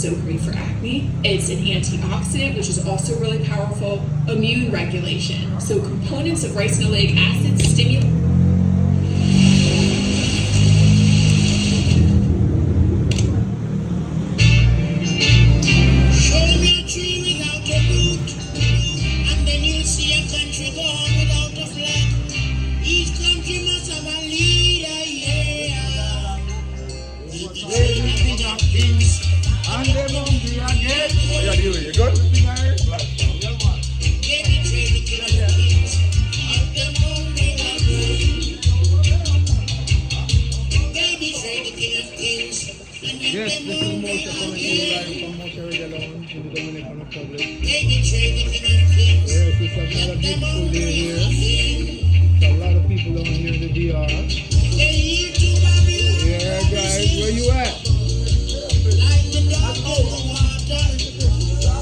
so great for acne. It's an antioxidant, which is also really powerful. Immune regulation. So components of ricinoleic acid stimulate. Yes, this is mosha coming to you live from mosha reggae lounge in the Dominican Republic. Yes, it's another beautiful day here. There's a lot of people down here in the DR. Yeah, guys, where you at?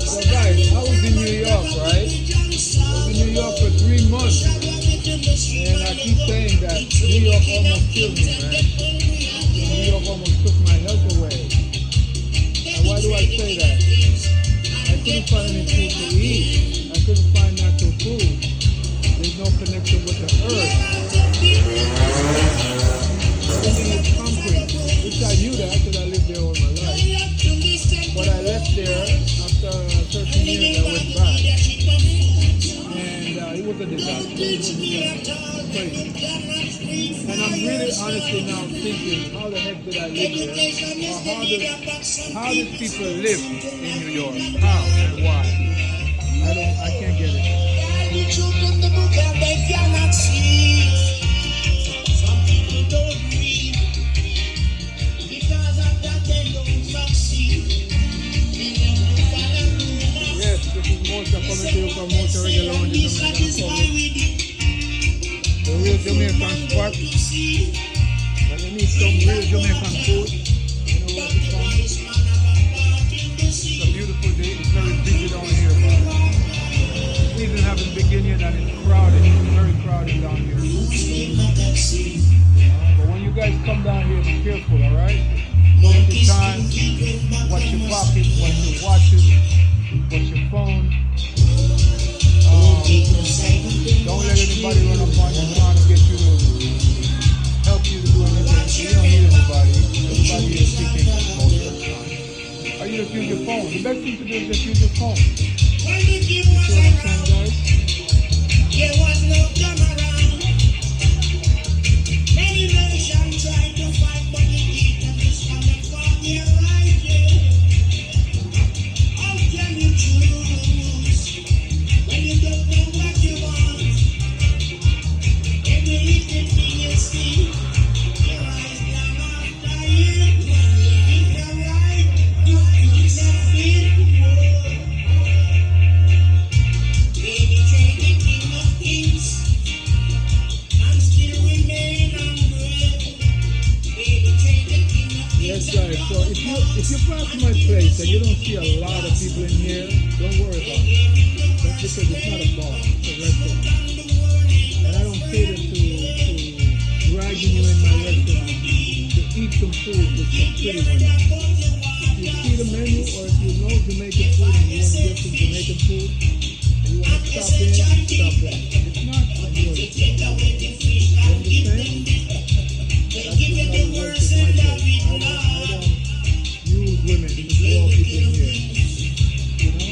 So guys, I was in New York, right? I was in New York for 3 months. And I keep saying that New York almost killed me, man. New York almost took my health away. And why do I say that? I couldn't find any food to eat. I couldn't find natural food. There's no connection with the earth. Everything is concrete, which I knew that because I lived there all my life. But I left there after 13 years. I went back. And it was a disaster. It was crazy. And I'm really honestly now thinking, how the heck did I live there? Or how did people live in New York? How and why? I can't get it. Some people don't read because of that they don't succeed. Yes, this is mosha coming to you from mosha reggae lounge in the Dominican Republic. The real Jamaican spot. When you need some real Jamaican food, you know where to come. It's a beautiful day. It's very busy down here, but the season hasn't begun yet and it's crowded. It's very crowded down here. But when you guys come down here, be careful, alright? Take your time, watch your pocket, watch your watches, watch your phone. Don't let anybody run up on you trying to get you to help you to do anything. You don't need anybody. Everybody is speaking most of the time. Or you just use your phone. The best thing to do is just use your phone. You see what I'm saying, guys? There was no camera. Many nations tried to fight, but the people is coming from here right here. How can you choose when you don't know what you want? Every little thing you see, your eyes come after you. If you're right, you feel baby, trade the king of kings and still remain ungrateful. Baby, trade the king of kings. Yes, guys. So if you pass my place and you don't see a lot of people in here, don't worry about it. That's because it's not a bar, it's a restaurant. And I don't cater to dragging you in my restaurant to eat some food with some pretty women. If you see the menu or if you know Jamaican food and you want to get some Jamaican food and you want to stop in, stop in. If not, don't do it. You understand? That's just how it works with my place. I don't use women to draw people in here. You know?